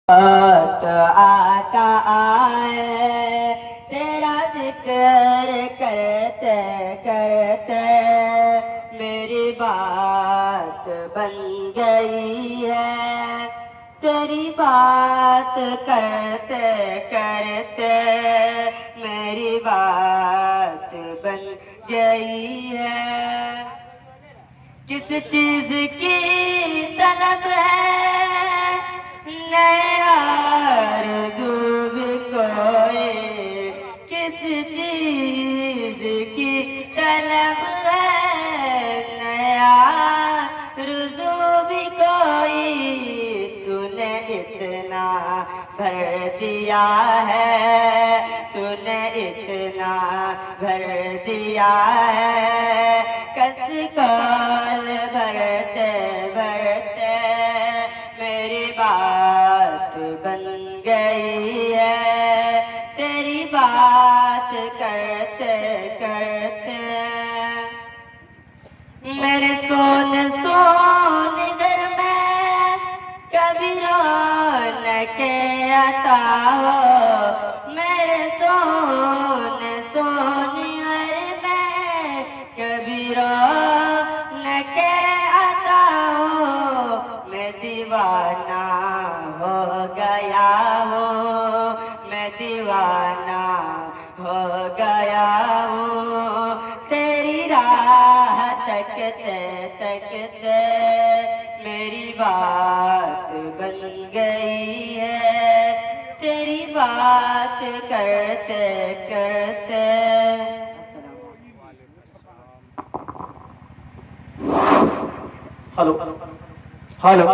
آقا آئے تیرا ذکر کرتے کرتے میری بات بن گئی ہے، تیری بات کرتے کرتے میری بات بن گئی ہے۔ کس چیز کی طلب ہے نئے آرزو بھی کوئی، کس چیز کی طلب ہے نئے آرزو بھی کوئی، تو نے اتنا بھر دیا ہے، تو نے اتنا بھر دیا ہے، کس کال بھرتے بھرتے میری بات بن گئی ہے، تیری بات کرتے کرتے میرے سون سون در میں کبھی رونق عطا ہو، میرے سون سون در میں کبھی رونق عطا ہو، میں دیوانہ ہو گیا ہوں، میں دیوانہ ہو گیا ہوں، تیری راہ تکتے تکتے میری بات بن گئی ہے، تیری بات کرتے کرتے۔ ہلو ہلو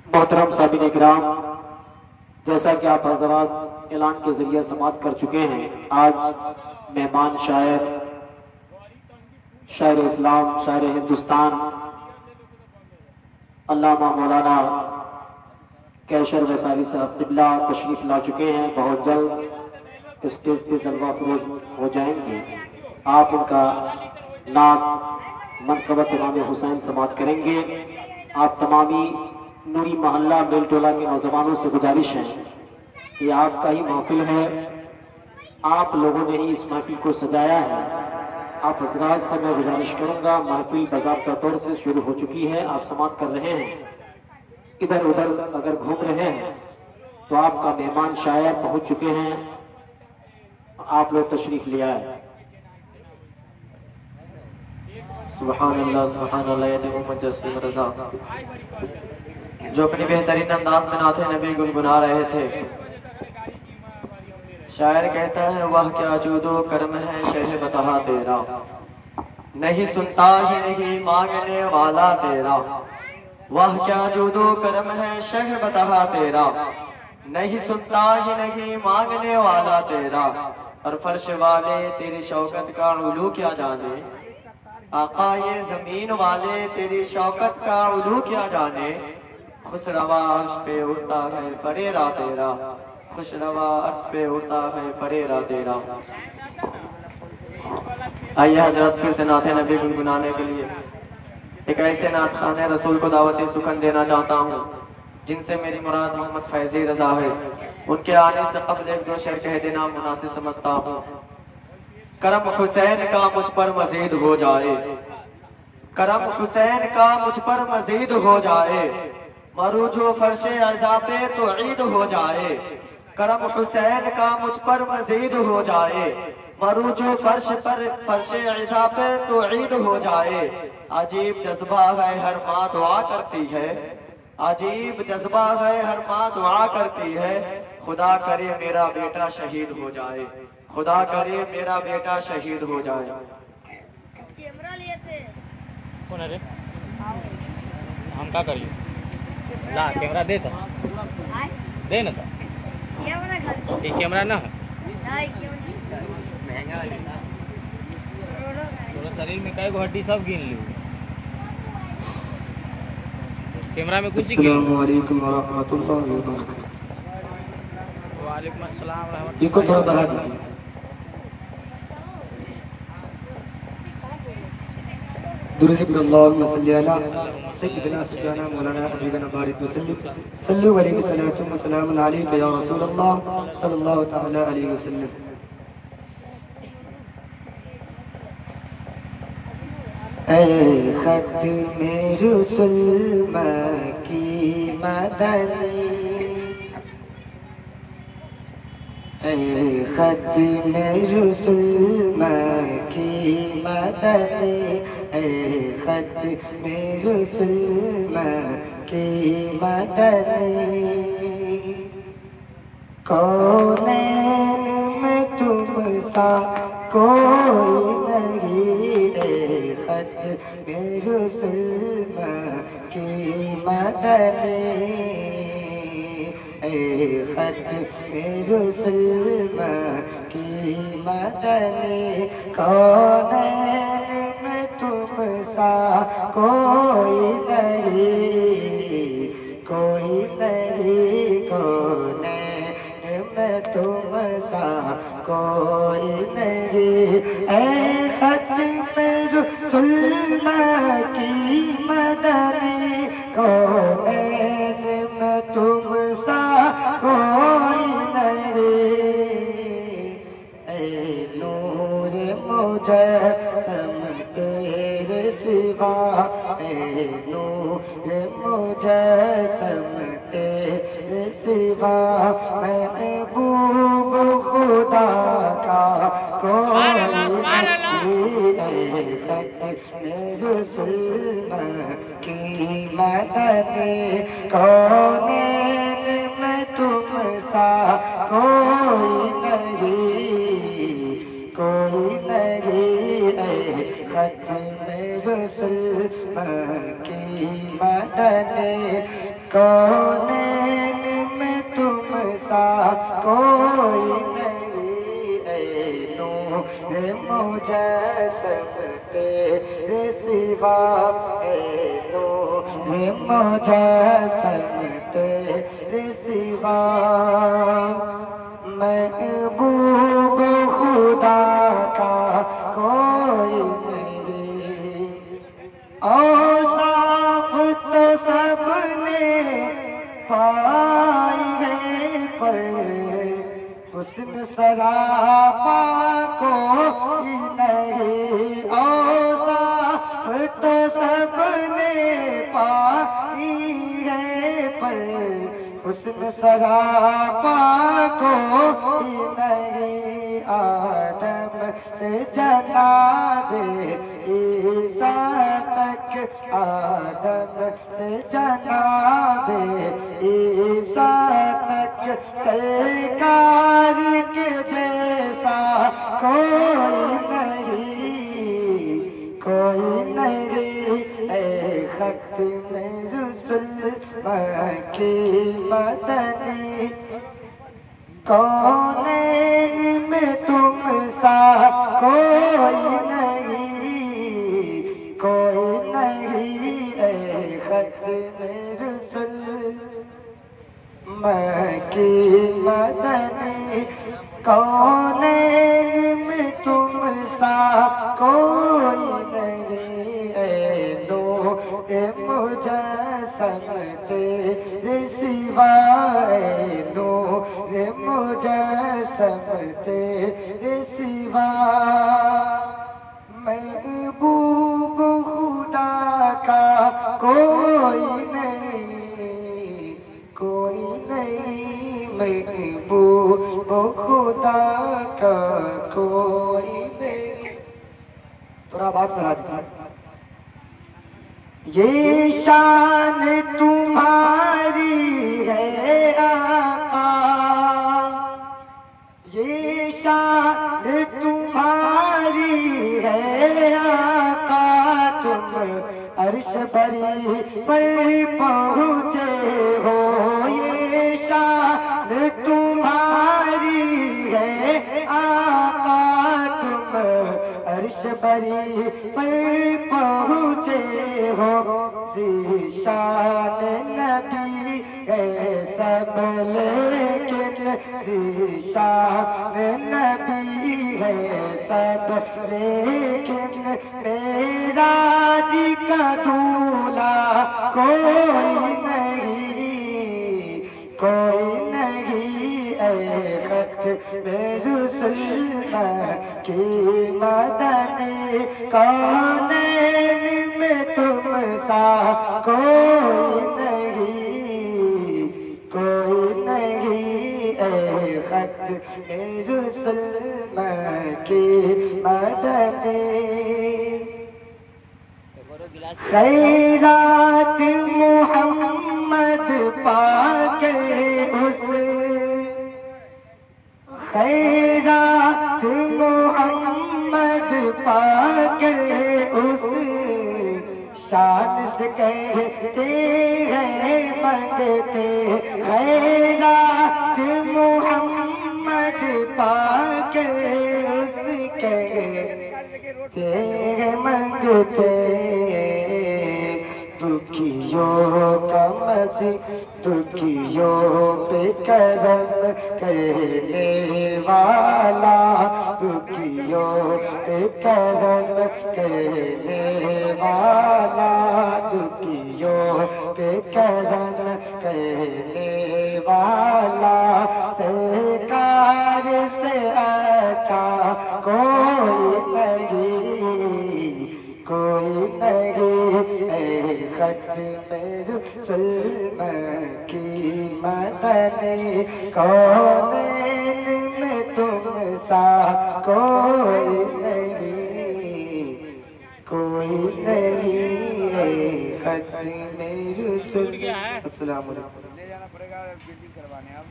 محترم سامعین اکرام، جیسا کہ آپ حضرات اعلان کے ذریعے سماعت کر چکے ہیں، آج مہمان شاعر اسلام، شاعر ہندوستان علامہ مولانا کیشر ویسالی صاحب قبلہ تشریف لا چکے ہیں، بہت جلد اسٹیج پہ جلوہ فروز ہو جائیں گے۔ آپ ان کا نام منقبت امام حسین سماعت کریں گے۔ آپ تمامی نوری محلہ بیل ٹولہ کے نوجوانوں سے گزارش ہے، یہ آپ کا ہی محفل ہے، آپ لوگوں نے ہی اس محفل کو سجایا ہے۔ آپ حضرات سے میں گزارش کروں گا، محفل باضابطہ طور سے شروع ہو چکی ہے، آپ سماعت کر رہے ہیں، ادھر ادھر اگر گھوم رہے ہیں تو آپ کا مہمان شاعر پہنچ چکے ہیں، آپ لوگ تشریف لے آئے۔ سبحان اللہ یا نعم مجسم رضا، جو اپنی بہترین انداز میں نعت نبی گنگنا رہے تھے۔ شاعر کہتا ہے وہ کیا جود و کرم ہے شہ بتہا تیرا، نہیں سنتا ہی نہیں مانگنے والا تیرا، وہ کیا جود و کرم ہے شہ بتہا تیرا، نہیں سنتا ہی نہیں مانگنے والا تیرا، اور فرش والے تیری شوکت کا علو کیا جانے، آقا یہ زمین والے تیری شوکت کا علو کیا جانے، خوش روا عرش پہ اڑتا ہے فریرا تیرا، خوش روا عرش پہ اڑتا ہے فریرا تیرا۔ آئیے حضرت پھر سے نعت نبی گنگنانے کے لیے ایک ایسے نعت خوان رسول کو دعوت سخن دینا چاہتا ہوں جن سے میری مراد محمد فیضی رضا ہے، ان کے آنے سے قبل ایک دو شعر کہہ دینا مناسب سمجھتا ہوں۔ کرم حسین کا مجھ پر مزید ہو جائے، کرم حسین کا مجھ پر مزید ہو جائے، مرو جو فرش عزا پہ تو عید ہو جائے، کرم حسین کا مجھ پر مزید ہو جائے، مرو جو فرش عزا پہ تو عید ہو جائے، عجیب جذبہ ہے ہر ماں دعا کرتی ہے، عجیب جذبہ ہے ہر ماں دعا کرتی ہے، خدا کرے میرا بیٹا شہید ہو جائے، خدا کرے میرا بیٹا شہید ہو جائے۔ کون ہے رے؟ ہم کا کریے لا کیمرہ دے تو دے نا تو یہ کیمرہ نہ ہے مہنگا شریر میں کئی گو ہڈی سب گن لی، کیمرہ میں کچھ گن۔ السلام علیکم ورحمۃ اللہ وبرکاتہ۔ وعلیکم السلام ورحمۃ یہ کو تھوڑا بڑھا دیجیے۔ درزق اللهم صل على سيدنا سيدنا مولانا حبيبنا بارك وسلم صلوا عليه الصلاة والسلام عليك يا رسول الله صلى الله تعالى عليه وسلم. اے ختم رسل مکی مدنی، اے ختم رسل مکی مدنی، اے ختم رسل مکی مدنی، کونین میں تم سا کوئی نہیں، اے ختم رسل مکی مدنی، اے ختم رسل مکی مدنی، کونین میں تم سا کوئی نہیں، کوئی نہیں، کونین میں تم سا کوئی نہیں، اے ختم رسل مکی مدنی، کونین میں تم سا کوئی نہیں، اے نور مجسم تیرے سوا، اے نور مجسم تیرے سوا، محبوب خدا کا کوئی نہیں، اے ختم رسل مکی مدنی، کونین میں تم سا کوئی نہیں، کوئی نہیں، اے ختم رسل مکی مدنی، کونین میں تم سا کوئی نہیں، اے نور مجسم تیرے سوا، اے نور مجسم تیرے سوا، محبوب خدا کا کوئی نہیں، اوصاف تو سب نے پائی ہے پر حسن سراپا کوئی نہیں، اوصاف تو سب نے پائی ہے پر حسن سراپا کوئی نہیں، آدم سے جناب عیسیٰ تک، آدم سے جناب عیسیٰ تک، سرکار کے جیسا کوئی نہیں، کوئی نہیں، اے ختم رسل مکی مدنی، کونین میں تم سا کوئی نہیں، کوئی نہیں، اے ختم رسل مکی مدنی، کونین میں تم سا کوئی نہیں، اے نور مجسم تیرے سوا، اے نور مجسم تیرے سوا، محبوب خدا کا کوئی نہیں، کوئی نہیں، محبوب خدا کا کوئی نہیں. تھوڑا بات کرا دیجیے. یہ شان تمہاری ہے آقا، یہ شان تمہاری ہے آقا، تم عرش بری پر پہنچے ہو، یہ شان تمہاری ہے آقا، تم عرش بری پر پہنچے ہو، ذیشان نبی ہے سب لیکن ذیشان نبی ہے سب لیکن معراج کا دولہا کوئی نہیں کوئی نہیں اے ختم رسل کی مدنی کونین میں تم سا کوئی نہیں کوئی نہیں اے ختم رسل کی مدنی خیرات محمد پاک اس خیرات محمد پاک اس شان سے کہتے ہیں منگتے خیرات محمد پاک اس کہتے ہیں منگتے دکھیوں کا مسیح دکھیوں پہ کرم کرنے والا دکھیوں پہ کرم کرنے والا دکھیوں پہ کرم کرنے والا سرکار سے اچھا کوئی نہیں کوئی نہیں اے ختم رسل کی مدنی کونین میں تم سا کوئی نہیں کوئی نہیں اے ختم رسل السلام علیکم لے جانا پڑے گا ویڈنگ کروانے اب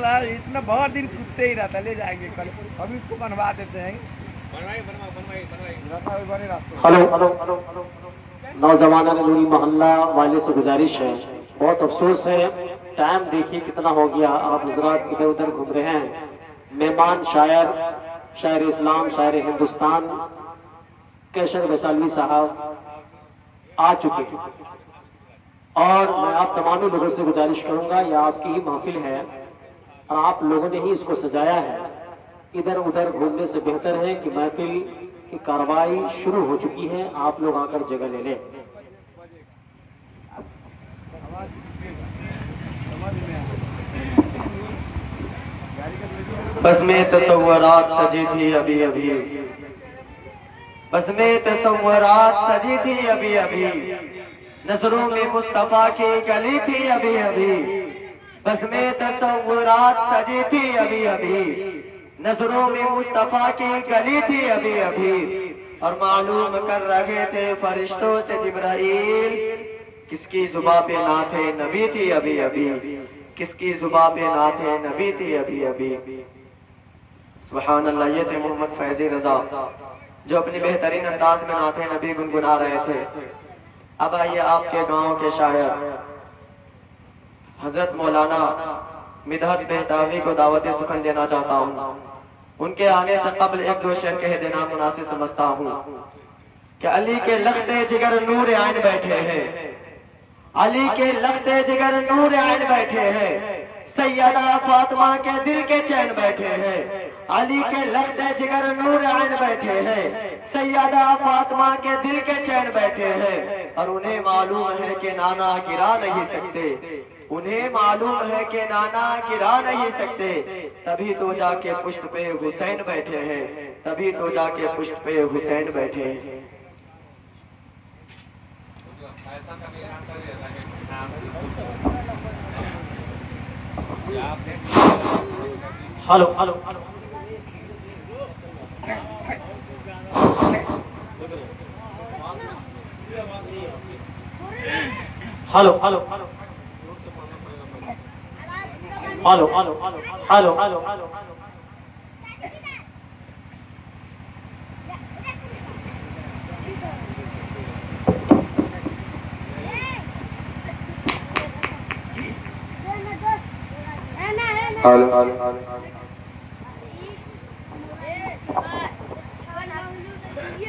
اتنا بہت دن کودتے ہی رہتا لے جائیں گے کل ابھی اس کو بنوا دیتے ہیں ہلو نوجوانہ نوری محلہ والے سے گزارش ہے بہت افسوس ہے ٹائم دیکھیے کتنا ہو گیا آپ حضرات ادھر ادھر گھوم رہے ہیں مہمان شاعر اسلام شاعر ہندوستان کیشر ویسالوی صاحب آ چکے اور میں آپ تمام لوگوں سے گزارش کروں گا یہ آپ کی ہی محفل ہے اور آپ لوگوں نے ہی اس کو سجایا ہے ادھر ادھر گھومنے سے بہتر ہے کہ محفل کی کارروائی شروع ہو چکی ہے آپ لوگ آ کر جگہ لے لیں بس میں تصورات سجی تھی ابھی ابھی بس میں تصورات سجی تھی ابھی ابھی نظروں میں مصطفیٰ کی گلی تھی ابھی ابھی بس میں تصورات سجی تھی ابھی ابھی نظروں میں مصطفیٰ کی گلی تھی ابھی ابھی اور معلوم کر رہے تھے فرشتوں سے جبرائیل کس کی زباں پہ نعت نبی تھی ابھی ابھی کس کی زباں پہ نعت نبی تھی ابھی ابھی سبحان اللہ یہ تھے محمد فیضی رضا جو اپنی بہترین انداز میں نعت نبی گنگنا رہے تھے اب آئیے آپ کے گاؤں کے شاعر حضرت مولانا مدحت بہتاوی کو دعوت سخن دینا چاہتا ہوں ان کے آنے سے قبل ایک دو شعر کہہ دینا مناسب سمجھتا ہوں کہ علی کے لختے جگر نور عین بیٹھے ہیں علی کے لختے جگر نور عین بیٹھے ہیں سیدہ فاطمہ کے دل کے چین بیٹھے ہیں علی کے لختے جگر نور عین بیٹھے ہیں سیدہ فاطمہ کے دل کے چین بیٹھے ہیں اور انہیں معلوم ہے کہ نانا گرا نہیں سکتے انہیں معلوم ہے کہ نانا گرا نہیں سکتے تبھی تو جا کے پشت پہ حسین بیٹھے ہیں تبھی تو جا کے پشت پہ حسین بیٹھے ہیں ہلو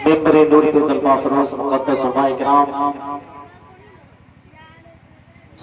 ممبر نوری کے زلفا فروز مقدس علماء کرام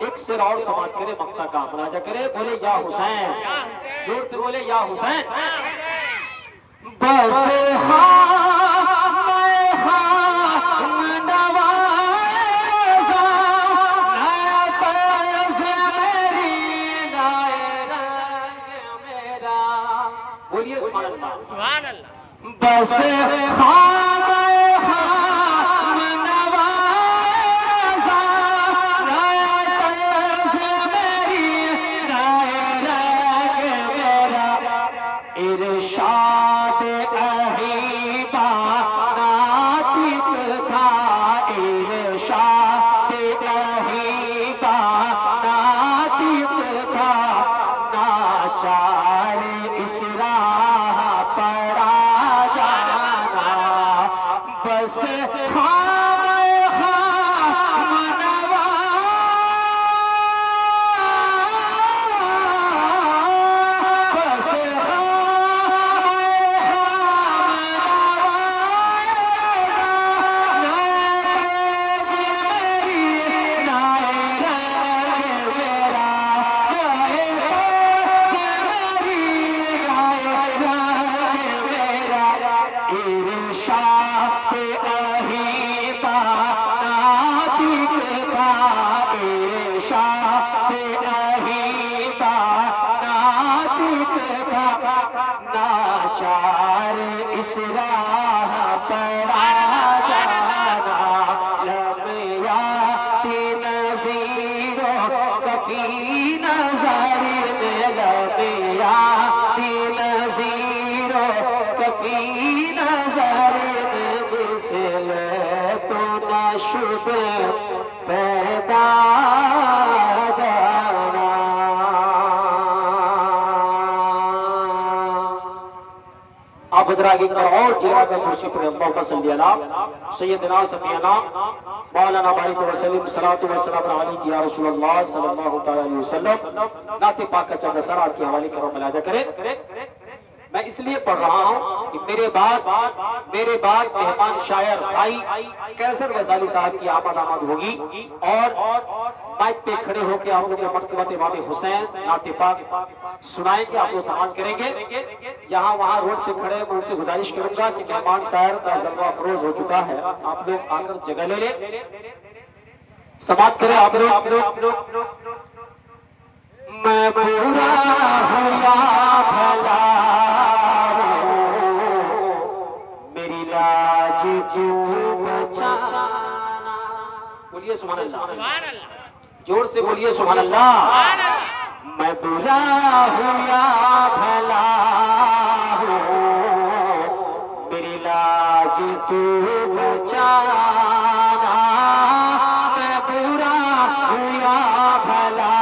ایک سر اور سماعت کرے، مقطع کا مراجعہ کرے، بولے یا حسین، زور سے بولے یا حسین۔ بس بولیے سبحان اللہ۔ بس آپ حضرات ایک بار اور جناب مرشد پر اللہ صلی اللہ سیدنا سفینا مولانا بارک وسلم صلاۃ و سلام علیک یا رسول اللہ صلی اللہ تعالی علیہ وسلم۔ نعت پاک کا چند اثرات کے حوالے کرو، ملاحظہ کریں۔ میں اس لیے پڑھ رہا ہوں کہ میرے بعد مہمان شاعر بھائی کیسر ویزالی صاحب کی آمد ہوگی اور مائک پہ کھڑے ہو کے آپ لوگ مکتبۃ امام حسین نعت پاک سنائیں گے، آپ لوگ سماعت کریں گے۔ یہاں وہاں روڈ پہ کھڑے میں ان سے گزارش کروں گا کہ مہمان شاعر کا جلوہ افروز ہو چکا ہے، آپ لوگ آ کر جگہ لے لیں، سماعت کریں آپ لوگ۔ میں برا ہوں یا بھلا میری لاج کیوں بچانا، بولیے سبحان اللہ، زور سے بولیے سبحان اللہ۔ میں برا ہوں یا بھلا ہوں میری لاج کیوں بچانا، میں برا ہوں یا بھلا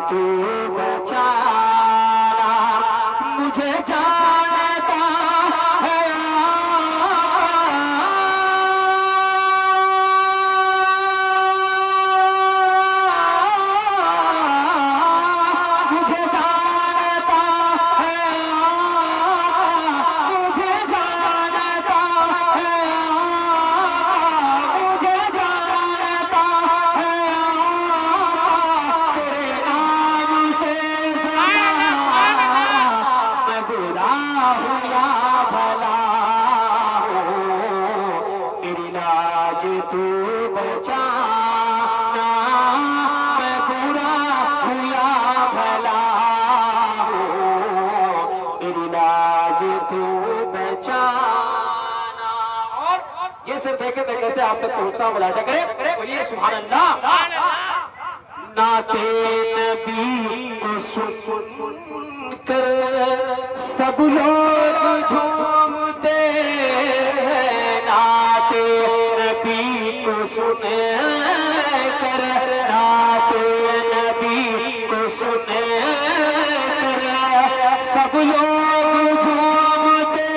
تو بچانا، مجھے جانتا ہے مجھے جانتا ہے مجھے جانتا ہے مجھے جانتا ہے تیرے نام سے میں برا ہوں یا بھلا ہوں میری لاج تو بچا دیکھیں میں کیسے آپ تک پہنچتا ہوں، ملاحظہ کریں، بولیے سبحان اللہ۔ نعت نبی کو سن کر سب لوگ جھومتے ہیں، نعت نبی کو سن کر، نعت نبی کو سن کر سب لوگ جھومتے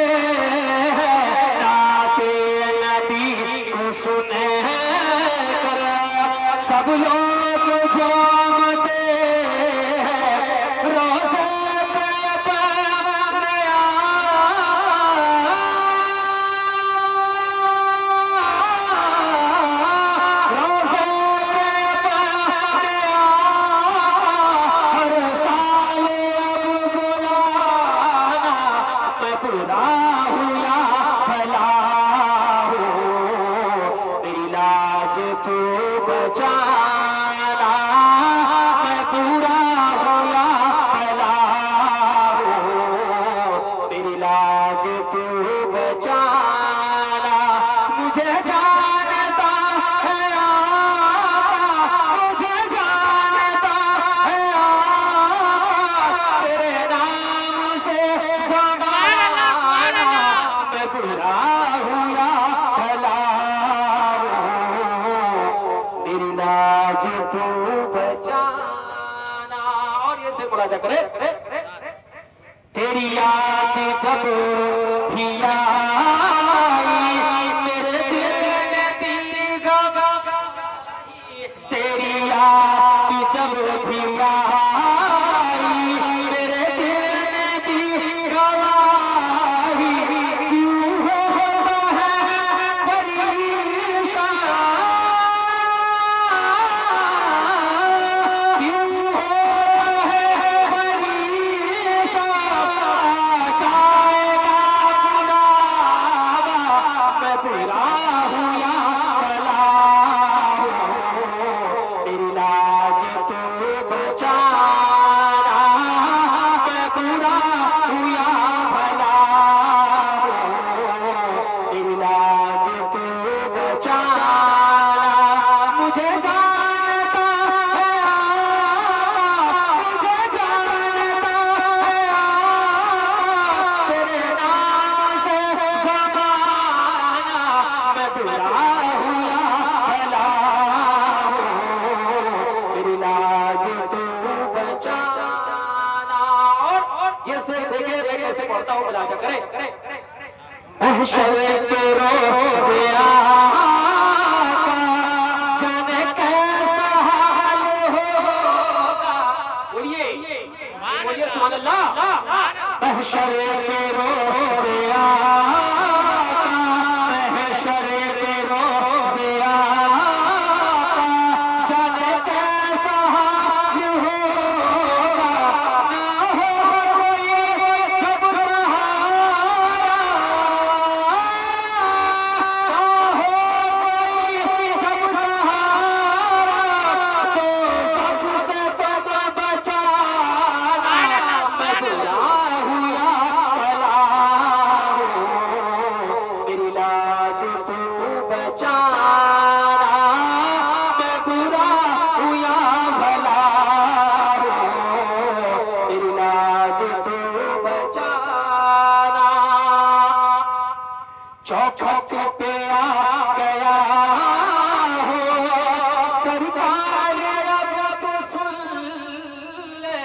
ہیں، نعت نبی کو سن کر سب لوگ جھومتے ہیں، روزے پہ نیا روزے پہ نیا ہر سال اب بلانا، میں برا ہوں یا بھلا ہوں، میری لاج تو بچانا، میں برا ہوں یا بھلا ہوں، میری لاج تو بچانا، مجھے جانتا ہے آقا، مجھے جانتا ہے آقا، تیرے نام سے زمانا، میں برا ہوں یا بھلا ہوں، میری لاج تو بچانا۔ اور یہ سے ملاحظہ کرے، تیری یاد جب بھی آئی میرے دل میں دل گوائی، تیری یاد جب بھی آئی میرے دل میں دل گوائی، کیوں ہوتا ہے پریشان، کیوں ہوتا ہے پریشان، آ جائے گا بلاوا، میں برا ہوں یا بھلا ہوں، میری لاج تو بچانا، میں برا ہوں یا بھلا ہوں، میری لاج تو بچانا، مجھے جانتا ہے آقا، مجھے جانتا ہے آقا، تیرے نام سے زمانا، میں برا ہوں یا بھلا ہوں، میری لاج تو بچانا۔ اور یہ سے دیکھیں میں کیسے پڑھتا ہوں، ملاحظہ کریں، محشر کے روز آقا جانے کیسا حال ہوگا، بولیے سبحان اللہ۔ محشر کے روز آقا، محشر کے روز آقا جانے کیسا حال ہوگا، نہ ہو کوئی جب سہارا، نہ ہو کوئی جب سہارا، تو سب سے تم بچانا، میں برا ہوں یا بھلا ہوں، میری لاج تو بچانا، میں برا ہوں یا بھلا ہوں، میری لاج تو بچانا۔ چوکھٹ پہ آ گیا ہو سرکار، اب سن لے،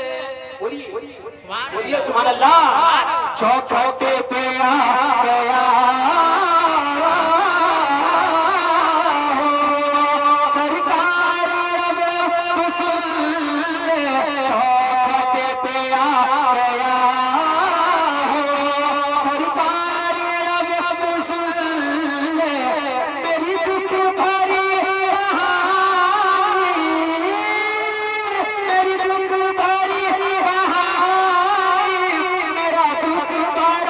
بولیے سبحان اللہ۔ چوکھٹ پہ آ گیا ہو سرکار، اب سن لے، چوکھٹ پہ آ گیا ہو سرکار، اب سن لے، میری دکھ بھری کہانی، میری دکھ بھری کہانی، میرا دکھ بڑا